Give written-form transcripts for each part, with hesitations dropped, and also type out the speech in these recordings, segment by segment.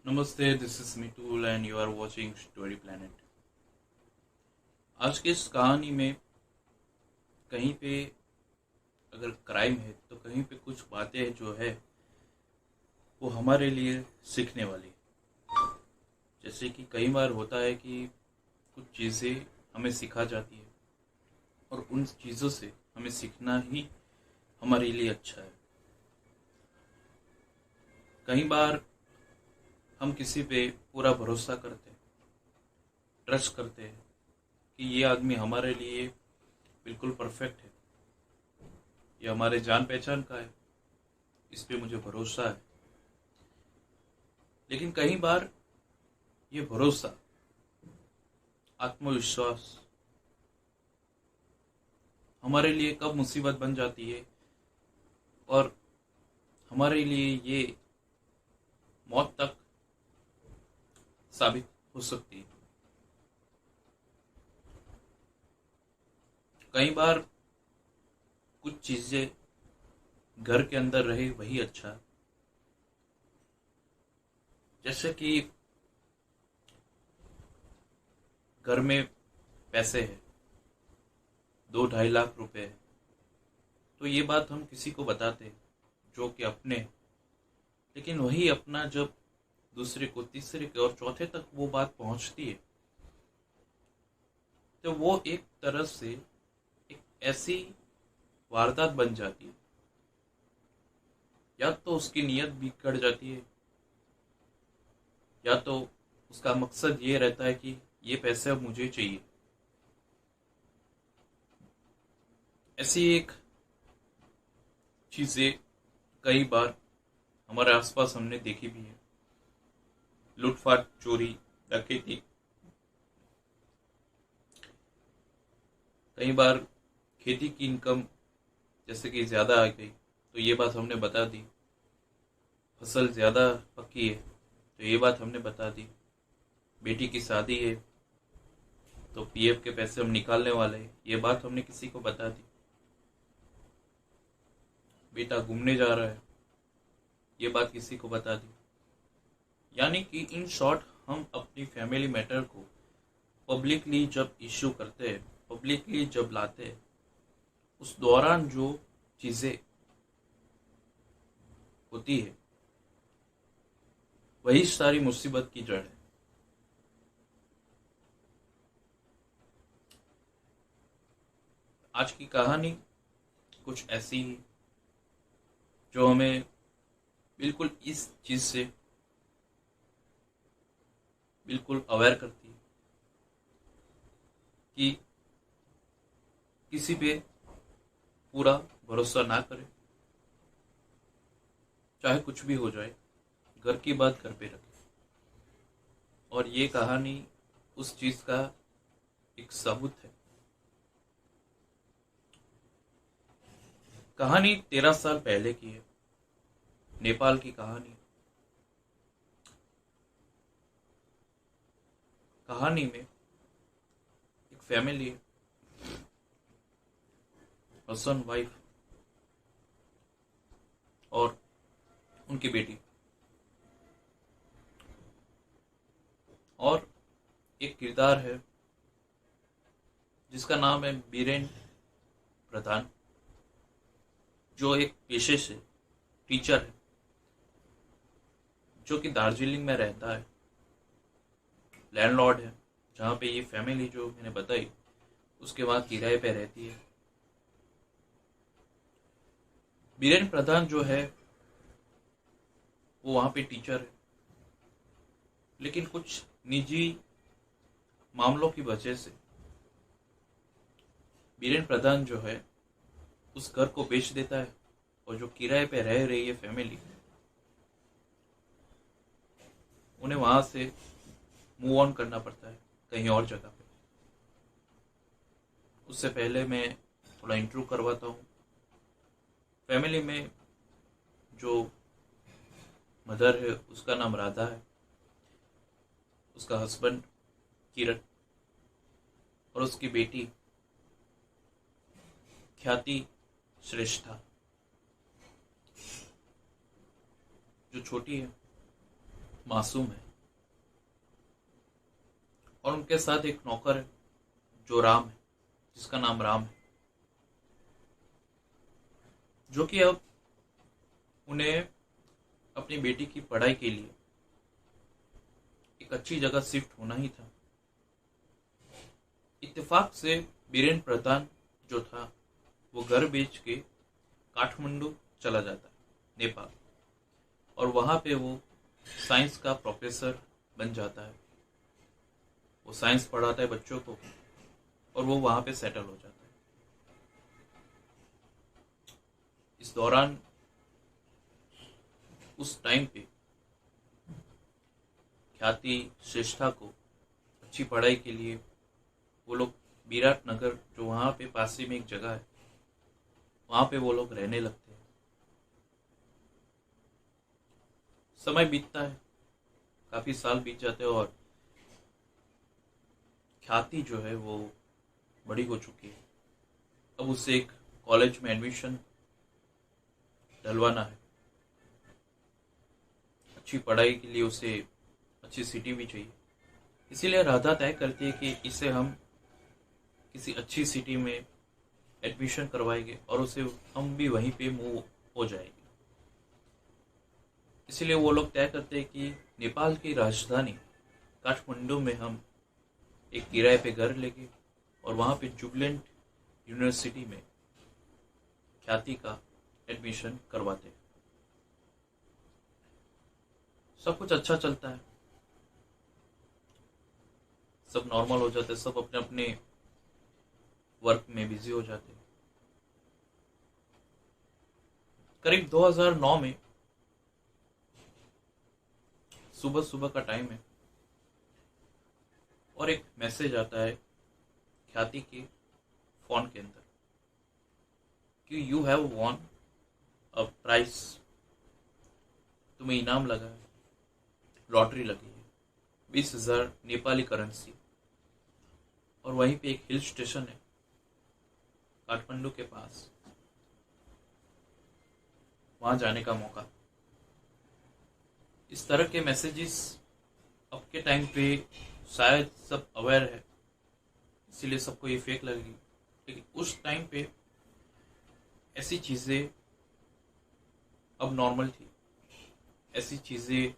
नमस्ते, this is Mitul and you are watching story planet. आज की इस कहानी में कहीं पे अगर क्राइम है तो कहीं पे कुछ बातें जो है वो हमारे लिए सीखने वाली। जैसे कि कई बार होता है कि कुछ चीज़ें हमें सिखा जाती है और उन चीज़ों से हमें सीखना ही हमारे लिए अच्छा है। कई बार हम किसी पे पूरा भरोसा करते हैं, ट्रस्ट करते हैं कि ये आदमी हमारे लिए बिल्कुल परफेक्ट है, ये हमारे जान पहचान का है, इस पे मुझे भरोसा है। लेकिन कई बार ये भरोसा, आत्मविश्वास हमारे लिए कब मुसीबत बन जाती है और हमारे लिए ये मौत तक साबित हो सकती है। कई बार कुछ चीजें घर के अंदर रहे वही अच्छा। जैसे कि घर में पैसे है, 2-2.5 लाख रुपए है, तो ये बात हम किसी को बताते हैं जो कि अपने, लेकिन वही अपना जब दूसरे को, तीसरे के और चौथे तक वो बात पहुंचती है तो वो एक तरह से एक ऐसी वारदात बन जाती है। या तो उसकी नीयत बिगड़ जाती है, या तो उसका मकसद ये रहता है कि ये पैसे अब मुझे चाहिए। ऐसी एक चीजें कई बार हमारे आसपास हमने देखी भी है। लूटपाट, चोरी, डकैती। कई बार खेती की इनकम जैसे कि ज्यादा आ गई तो ये बात हमने बता दी। फसल ज्यादा पकी है तो ये बात हमने बता दी। बेटी की शादी है तो पीएफ के पैसे हम निकालने वाले हैं, ये बात हमने किसी को बता दी। बेटा घूमने जा रहा है, ये बात किसी को बता दी। यानी कि इन शॉर्ट हम अपनी फैमिली मैटर को पब्लिकली जब इश्यू करते हैं, पब्लिकली जब लाते हैं, उस दौरान जो चीजें होती है वही सारी मुसीबत की जड़ है। आज की कहानी कुछ ऐसी है जो हमें बिल्कुल इस चीज से बिल्कुल अवेयर करती है कि किसी पे पूरा भरोसा ना करें, चाहे कुछ भी हो जाए। घर की बात घर पे रखें। और ये कहानी उस चीज का एक सबूत है। कहानी 13 साल पहले की है, नेपाल की कहानी। कहानी में एक फैमिली है, हस्बैंड वाइफ और उनकी बेटी, और एक किरदार है जिसका नाम है बीरेन प्रधान, जो एक पेशे से टीचर है, जो कि दार्जिलिंग में रहता है, लैंडलॉर्ड है। जहाँ पे ये फैमिली जो मैंने बताई उसके बाद किराए पे रहती है। बीरेन प्रधान जो है वो वहाँ पे टीचर है, लेकिन कुछ निजी मामलों की वजह से बीरेन प्रधान जो है उस घर को बेच देता है और जो किराए पे रह रही है फैमिली, उन्हें वहां से मूव ऑन करना पड़ता है कहीं और जगह पे। उससे पहले मैं थोड़ा इंट्रो करवाता हूँ। फैमिली में जो मदर है उसका नाम राधा है, उसका हस्बैंड किरण और उसकी बेटी ख्याति श्रेष्ठा जो छोटी है मासूम है और उनके साथ एक नौकर है जो राम है, जिसका नाम राम है, जो कि अब उन्हें अपनी बेटी की पढ़ाई के लिए एक अच्छी जगह शिफ्ट होना ही था। इत्तेफाक से बीरेन प्रधान जो था वो घर बेच के काठमांडू चला जाता है, नेपाल, और वहां पे वो साइंस का प्रोफेसर बन जाता है। वो साइंस पढ़ाता है बच्चों को और वो वहां पे सेटल हो जाता है। इस दौरान उस टाइम पे ख्याति श्रेष्ठा को अच्छी पढ़ाई के लिए वो लोग विराटनगर, जो वहां पे पास में एक जगह है, वहां पे वो लोग रहने लगते हैं। समय बीतता है, काफी साल बीत जाते हैं और ख्याति जो है वो बड़ी हो चुकी है। अब उसे एक कॉलेज में एडमिशन डलवाना है। अच्छी पढ़ाई के लिए उसे अच्छी सिटी भी चाहिए। इसीलिए राधा तय करती है कि इसे हम किसी अच्छी सिटी में एडमिशन करवाएंगे और उसे हम भी वहीं पे मूव हो जाएंगे। इसीलिए वो लोग तय करते हैं कि नेपाल की राजधानी काठमांडू में हम एक किराए पे घर लेंगे और वहां पे जुबलेंट यूनिवर्सिटी में ख्याति का एडमिशन करवाते हैं। सब कुछ अच्छा चलता है, सब नॉर्मल हो जाते हैं, सब अपने अपने वर्क में बिजी हो जाते हैं। करीब 2009 में सुबह सुबह का टाइम है और एक मैसेज आता है ख्याति के फोन के अंदर कि you have won a prize, तुम्हें इनाम लगा है, लॉटरी लगी है 20,000 नेपाली करेंसी। और वहीं पे एक हिल स्टेशन है काठमांडू के पास, वहां जाने का मौका। इस तरह के मैसेजेस अब के टाइम पे शायद सब अवेयर है, इसीलिए सबको ये फेक लगेगी, लेकिन उस टाइम पे ऐसी चीजें अब नॉर्मल थी। ऐसी चीजें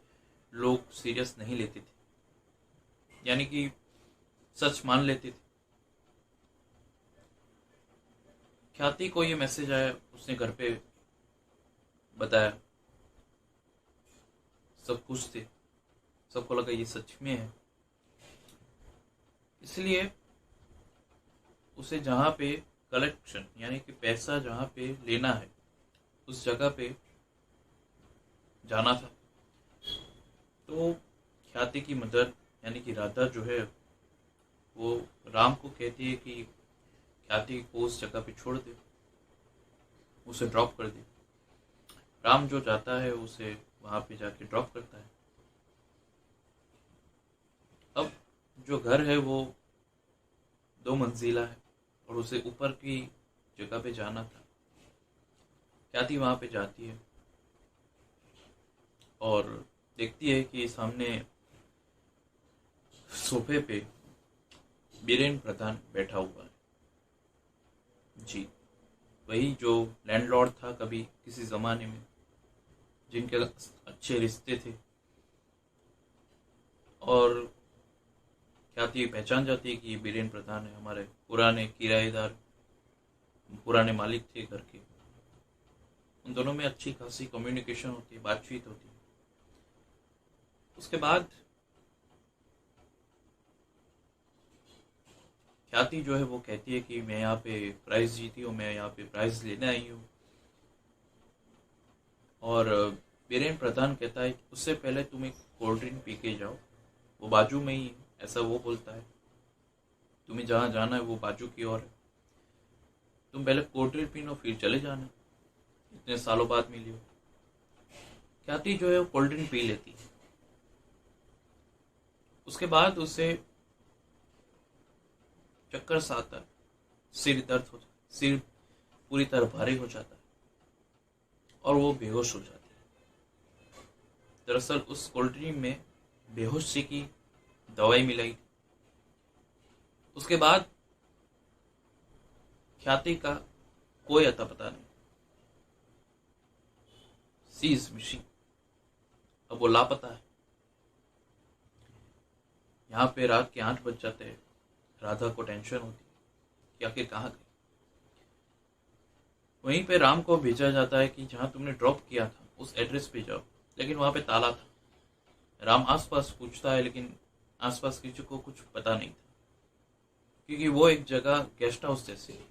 लोग सीरियस नहीं लेते थे, यानी कि सच मान लेते थे। ख्याति को ये मैसेज आया, उसने घर पे बताया, सब खुश थे, सबको लगा ये सच में है। इसलिए उसे जहां पे कलेक्शन यानी कि पैसा जहां पे लेना है उस जगह पे जाना था। तो ख्याति की मदर यानी कि राधा जो है वो राम को कहती है कि ख्याति को उस जगह पे छोड़ दे, उसे ड्रॉप कर दे। राम जो जाता है उसे वहां पे जाके ड्रॉप करता है। अब जो घर है वो 2 मंजिला है और उसे ऊपर की जगह पे जाना था। ख्याति वहां पे जाती है और देखती है कि सामने सोफे पे बीरेन प्रधान बैठा हुआ है। जी, वही जो लैंडलॉर्ड था कभी किसी जमाने में, जिनके अच्छे रिश्ते थे। और ख्याति पहचान जाती है कि ये बीरेन प्रधान है, हमारे पुराने किराएदार, पुराने मालिक थे घर के। उन दोनों में अच्छी खासी कम्युनिकेशन होती है, बातचीत होती है। उसके बाद ख्याति जो है वो कहती है कि मैं यहाँ पे प्राइज जीती हूँ, मैं यहाँ पे प्राइज लेने आई हूँ। और बीरेन प्रधान कहता है उससे पहले तुम एक कोल्ड ड्रिंक पी के जाओ, वो बाजू में ही है, ऐसा वो बोलता है। तुम्हें जहाँ जाना है वो बाजू की ओर है, तुम पहले कोल्ड ड्रिंक पी लो फिर चले जाना, इतने सालों बाद मिली हो। ख्याति जो है वो कोल्ड ड्रिंक पी लेती है। उसके बाद उसे चक्कर सा आता है, सिर दर्द हो जाता है, सिर पूरी तरह भारी हो जाता है और वो बेहोश हो जाती है। दरअसल उस कोल्ड ड्रिंक में बेहोशी की दवाई मिलाई। उसके बाद ख्याति का कोई अता पता नहीं। सी इज मिसिंग। अब वो लापता है। यहाँ पे रात के 8 बज जाते हैं। राधा को टेंशन होती है कि आखिर कहाँ गई। वहीं पे राम को भेजा जाता है कि जहां तुमने ड्रॉप किया था उस एड्रेस पे जाओ, लेकिन वहां पे ताला था। राम आसपास पूछता है, लेकिन आसपास किसी को कुछ पता नहीं था, क्योंकि वो एक जगह गेस्ट हाउस जैसी थी।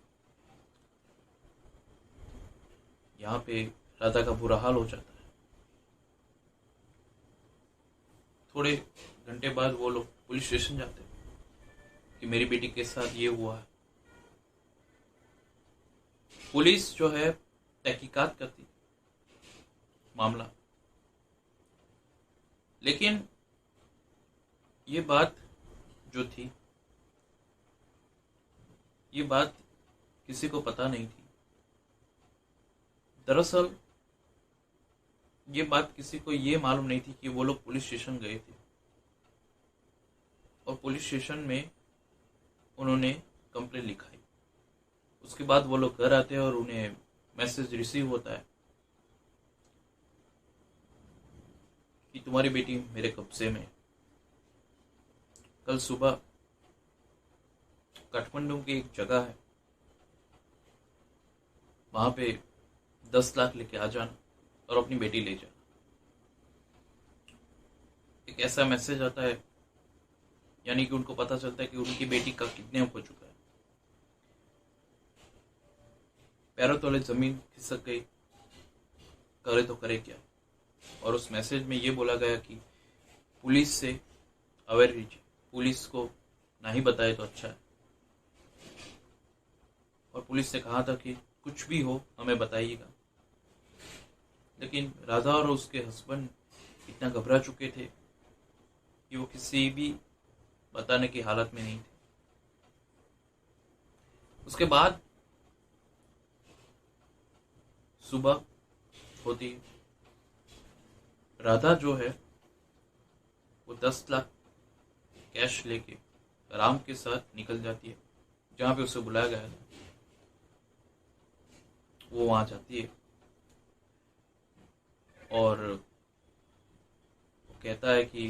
यहाँ पे राधा का बुरा हाल हो जाता है। थोड़े घंटे बाद वो लोग पुलिस स्टेशन जाते हैं कि मेरी बेटी के साथ ये हुआ है। पुलिस जो है तहकीकात करती मामला, लेकिन ये बात जो थी, ये बात किसी को पता नहीं थी। दरअसल ये बात किसी को ये मालूम नहीं थी कि वो लोग पुलिस स्टेशन गए थे और पुलिस स्टेशन में उन्होंने कंप्लेंट लिखाई। उसके बाद वो लोग घर आते हैं और उन्हें मैसेज रिसीव होता है कि तुम्हारी बेटी मेरे कब्जे में। कल सुबह काठमांडू की एक जगह है, वहां पे 10 लाख लेके आ जाना और अपनी बेटी ले जाना। एक ऐसा मैसेज आता है, यानी कि उनको पता चलता है कि उनकी बेटी का किडनैप हो चुका है। पैरों तले जमीन खिसक गई, करे तो करे क्या। और उस मैसेज में ये बोला गया कि पुलिस से अवेयर रहिए, पुलिस को नहीं बताए तो अच्छा है। और पुलिस से कहा था कि कुछ भी हो हमें बताइएगा। लेकिन राधा और उसके हस्बैंड इतना घबरा चुके थे कि वो किसी भी बताने की हालत में नहीं थे। उसके बाद सुबह होती, राधा जो है वो 10 लाख कैश लेके राम के साथ निकल जाती है। जहां पे उसे बुलाया गया था वो वहां जाती है और वो कहता है कि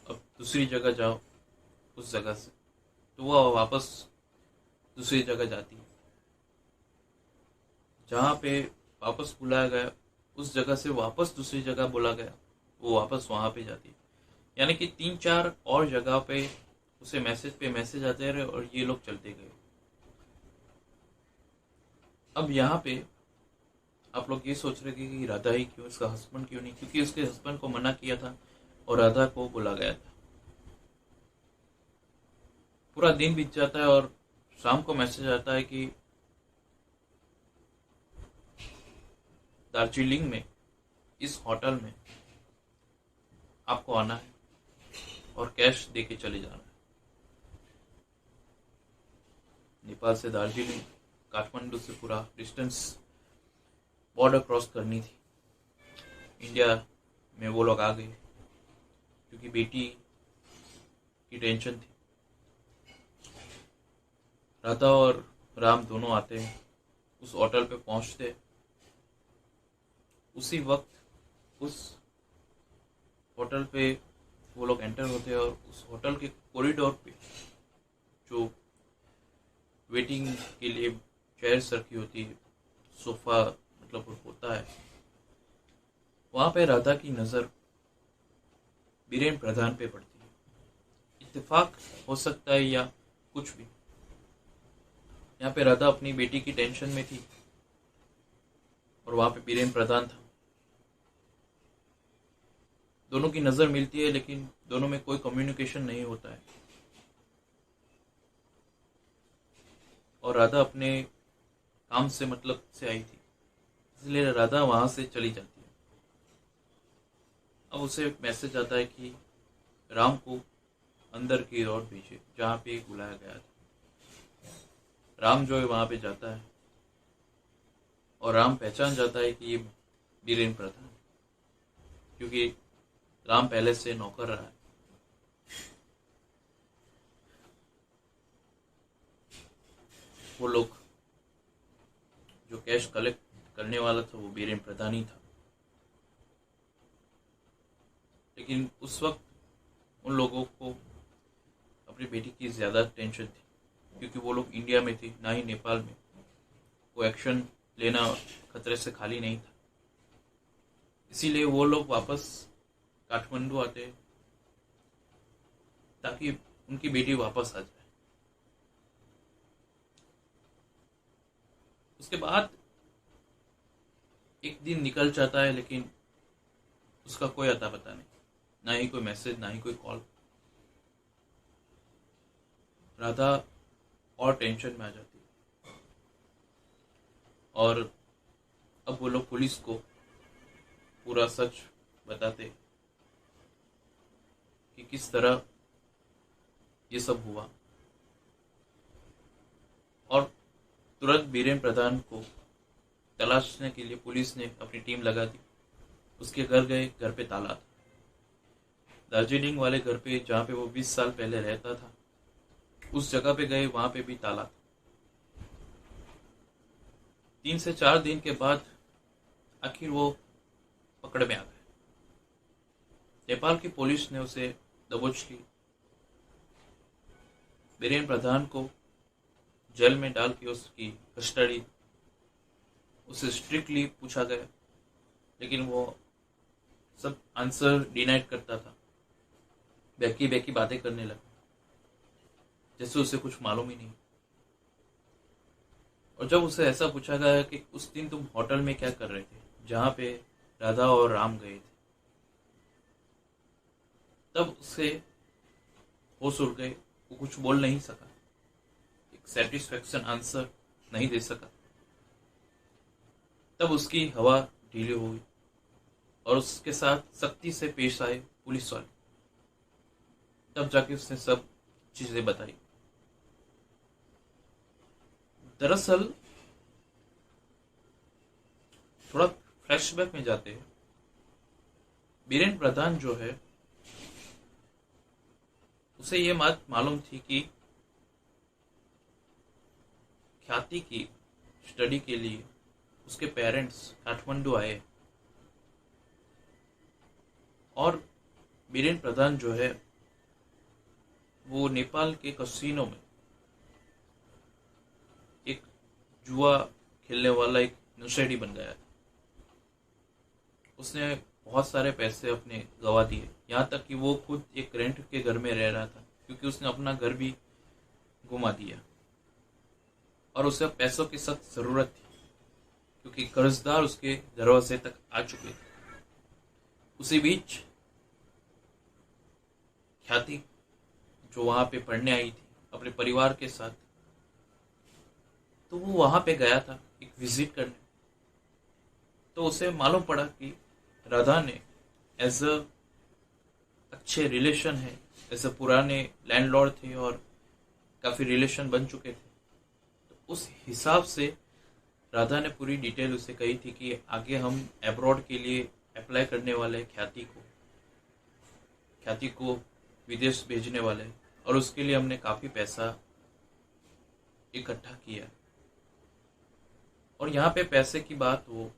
अब दूसरी जगह जाओ उस जगह से। तो वो वापस दूसरी जगह जाती है। जहां पे वापस बुलाया गया उस जगह से वापस दूसरी जगह बोला गया, वो वापस वहां पे जाती है। यानी कि 3-4 और जगह पे उसे मैसेज आते रहे और ये लोग चलते गए। अब यहाँ पे आप लोग ये सोच रहे कि राधा ही क्यों, इसका हस्बैंड क्यों नहीं, क्योंकि उसके हस्बैंड को मना किया था और राधा को बुला गया था। पूरा दिन बीत जाता है और शाम को मैसेज आता है कि दार्जिलिंग में इस होटल में आपको आना है और कैश देके चले जाना है। नेपाल से दार्जिलिंग, काठमांडू से पूरा डिस्टेंस बॉर्डर क्रॉस करनी थी। इंडिया में वो लोग आ गए क्योंकि बेटी की टेंशन थी। राधा और राम दोनों आते हैं, उस होटल पे पहुंचते। उसी वक्त उस होटल पे वो लोग एंटर होते हैं और उस होटल के कॉरिडोर पे जो वेटिंग के लिए चेयर्स रखी होती है, सोफा मतलब होता है, वहां पे राधा की नजर बीरेन प्रधान पे पड़ती है। इत्तेफाक हो सकता है या कुछ भी। यहाँ पे राधा अपनी बेटी की टेंशन में थी और वहां पे बीरेन प्रधान था। दोनों की नजर मिलती है, लेकिन दोनों में कोई कम्युनिकेशन नहीं होता है और राधा अपने काम से मतलब से आई थी, इसलिए राधा वहां से चली जाती है। अब उसे मैसेज आता है कि राम को अंदर की ओर भेजे जहां पे बुलाया गया था। राम जो है वहां पे जाता है और राम पहचान जाता है कि ये बीरेन प्रधान, क्योंकि राम पहले से नौकर रहा है। वो लोग जो कैश कलेक्ट करने वाला था वो बीरेन प्रधान ही था। लेकिन उस वक्त उन लोगों को अपनी बेटी की ज़्यादा टेंशन थी, क्योंकि वो लोग इंडिया में थे, ना ही नेपाल में। वो एक्शन लेना खतरे से खाली नहीं था। इसीलिए वो लोग वापस काठमांडू आते ताकि उनकी बेटी वापस आ जाए। उसके बाद एक दिन निकल जाता है, लेकिन उसका कोई अता पता नहीं, ना ही कोई मैसेज, ना ही कोई कॉल। राधा और टेंशन में आ जाती है। और अब वो लोग पुलिस को पूरा सच बताते कि किस तरह ये सब हुआ। और तुरंत बीरेन प्रधान को तलाशने के लिए पुलिस ने अपनी टीम लगा दी। उसके घर गए, घर पे ताला था। दार्जिलिंग वाले घर पे जहाँ पे वो 20 साल पहले रहता था, उस जगह पे गए, वहां पे भी ताला था। 3 से 4 दिन के बाद आखिर वो पकड़ में आ गए। नेपाल की पुलिस ने उसे दबोच ली। बीरेन प्रधान को जेल में डाल के उसकी कस्टडी, उसे स्ट्रिक्टली पूछा गया, लेकिन वो सब आंसर डिनाइड करता था। बेकी बेकी बातें करने लगा, जैसे उसे कुछ मालूम ही नहीं। और जब उसे ऐसा पूछा गया कि उस दिन तुम होटल में क्या कर रहे थे जहां पे राधा और राम गए थे, तब उसे होश उड़ गए। वो कुछ बोल नहीं सका, एक सेटिस्फैक्शन आंसर नहीं दे सका। तब उसकी हवा ढीली हो गई और उसके साथ सख्ती से पेश आए पुलिस वाले। तब जाके उसने सब चीजें बताई। दरअसल थोड़ा फ्लैशबैक में जाते हैं। बीरेन प्रधान जो है, उसे ये बात मालूम थी कि ख्याति की स्टडी के लिए उसके पेरेंट्स काठमांडू आए। और बीरेन प्रधान जो है वो नेपाल के कसिनो में एक जुआ खेलने वाला एक नशेड़ी बन गया था। उसने बहुत सारे पैसे अपने गवा दिए, यहाँ तक कि वो खुद एक रेंट के घर में रह रहा था, क्योंकि उसने अपना घर भी घुमा दिया। और उसे पैसों की सख्त जरूरत थी, क्योंकि कर्जदार उसके दरवाजे तक आ चुके थे। उसी बीच ख्याति जो वहां पे पढ़ने आई थी अपने परिवार के साथ, तो वो वहां पे गया था एक विजिट करने। तो उसे मालूम पड़ा कि राधा ने एज अ अच्छे रिलेशन है, ऐसे पुराने लैंडलॉर्ड थे और काफी रिलेशन बन चुके थे। तो उस हिसाब से राधा ने पूरी डिटेल उसे कही थी कि आगे हम अब्रॉड के लिए अप्लाई करने वाले ख्याति को विदेश भेजने वाले, और उसके लिए हमने काफी पैसा इकट्ठा किया। और यहाँ पे पैसे की बात वो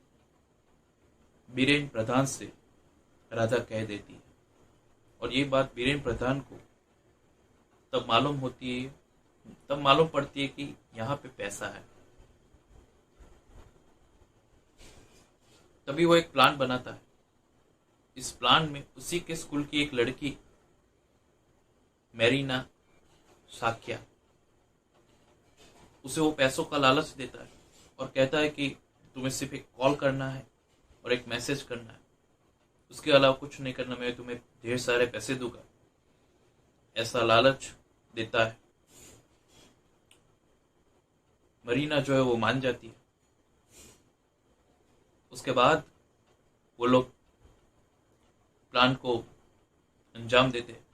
बीरेन प्रधान से राधा कह देती है। और ये बात बीरेन प्रधान को तब मालूम पड़ती है कि यहाँ पे पैसा है। तभी वो एक प्लान बनाता है। इस प्लान में उसी के स्कूल की एक लड़की मैरीना साक्या, उसे वो पैसों का लालच देता है और कहता है कि तुम्हें सिर्फ एक कॉल करना है और एक मैसेज करना है, उसके अलावा कुछ नहीं करना, मैं तुम्हें ढेर सारे पैसे दूंगा, ऐसा लालच देता है। मरीना जो है वो मान जाती है। उसके बाद वो लोग प्लान को अंजाम देते हैं।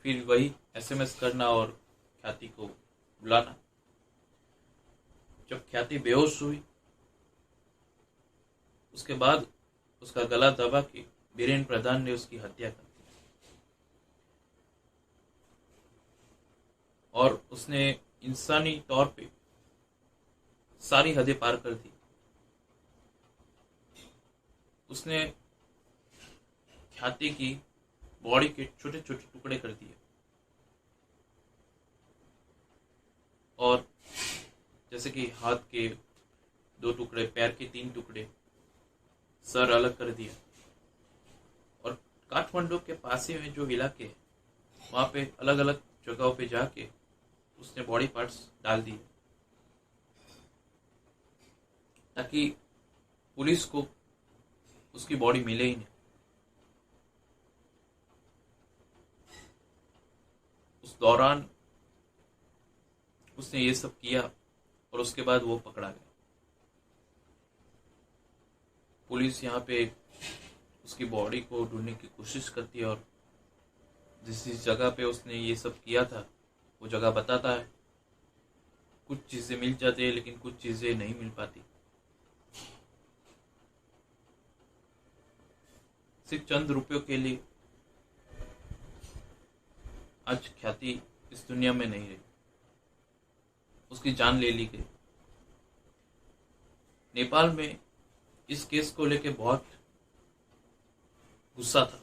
फिर वही एसएमएस करना और ख्याति को बुलाना। जब ख्याति बेहोश हुई, उसके बाद उसका गला दबा के बीरेन प्रधान ने उसकी हत्या कर दी और उसने इंसानी तौर पे सारी हदें पार कर दी। उसने ख्याति की बॉडी के छोटे छोटे टुकड़े कर दिए और जैसे कि हाथ के 2 टुकड़े, पैर के 3 टुकड़े, सर अलग कर दिया। और काठमांडू के पास ही में जो इलाके है वहां पे अलग अलग जगहों पे जाके उसने बॉडी पार्ट्स डाल दिए ताकि पुलिस को उसकी बॉडी मिले ही नहीं। उस दौरान उसने ये सब किया और उसके बाद वो पकड़ा गया। पुलिस यहाँ पे उसकी बॉडी को ढूंढने की कोशिश करती है और जिस जगह पे उसने ये सब किया था वो जगह बताता है। कुछ चीजें मिल जाती है लेकिन कुछ चीजें नहीं मिल पाती। सिर्फ चंद रुपयों के लिए आज ख्याति इस दुनिया में नहीं रही, उसकी जान ले ली गई। नेपाल में इस केस को लेके बहुत गुस्सा था।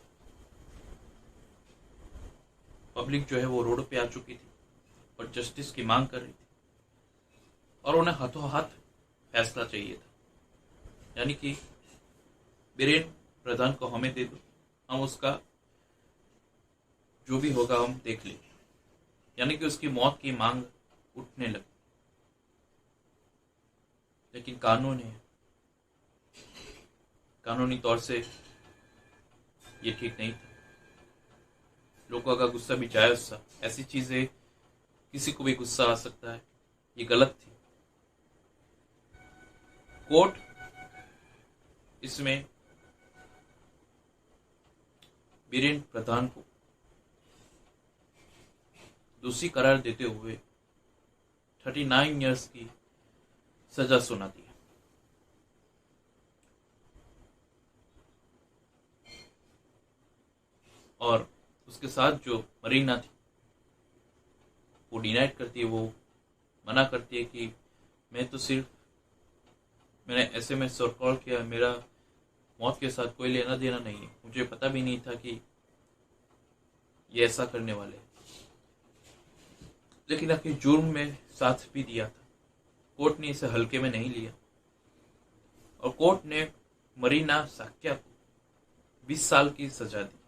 पब्लिक जो है वो रोड पे आ चुकी थी और जस्टिस की मांग कर रही थी और उन्हें हाथों हाथ फैसला चाहिए था, यानी कि बीरेन प्रधान को हमें दे दो, हम उसका जो भी होगा हम देख लेंगे। यानी कि उसकी मौत की मांग उठने लगी। लेकिन कानूनी तौर से ये ठीक नहीं था। लोगों का गुस्सा भी जायज था। ऐसी चीजें किसी को भी गुस्सा आ सकता है, ये गलत थी। कोर्ट इसमें बीरेन प्रधान को दोषी करार देते हुए 39 इयर्स की सजा सुनाती है। और उसके साथ जो मरीना थी वो डिनाइट करती है, वो मना करती है कि मैंने SMS और कॉल किया, मेरा मौत के साथ कोई लेना देना नहीं है, मुझे पता भी नहीं था कि ये ऐसा करने वाले हैं। लेकिन आखिर जुर्म में साथ भी दिया था। कोर्ट ने इसे हल्के में नहीं लिया और कोर्ट ने मरीना साक्या को 20 साल की सजा दी।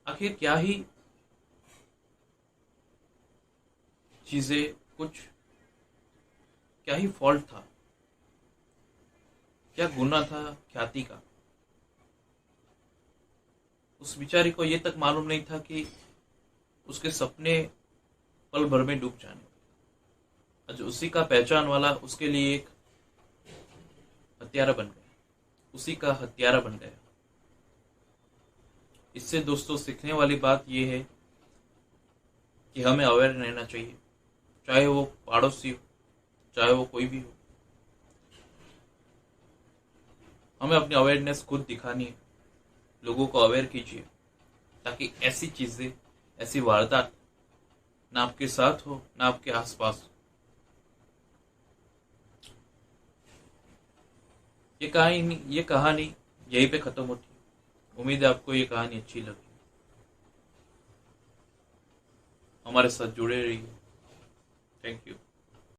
आखिर क्या ही चीजें, क्या ही फॉल्ट था, क्या गुनाह था ख्याति का। उस बेचारी को ये तक मालूम नहीं था कि उसके सपने पल भर में डूब जाने। आज उसी का पहचान वाला उसके लिए एक हत्यारा बन गया, उसी का हत्यारा बन गया। इससे दोस्तों सीखने वाली बात यह है कि हमें अवेयर रहना चाहिए, चाहे वो पड़ोसी हो, चाहे वो कोई भी हो। हमें अपनी अवेयरनेस खुद दिखानी है, लोगों को अवेयर कीजिए ताकि ऐसी चीजें, ऐसी वारदात ना आपके साथ हो ना आपके आसपास हो। ये कहानी यहीं पे खत्म होती है। उम्मीद है आपको ये कहानी अच्छी लगी। हमारे साथ जुड़े रहिए। Thank you.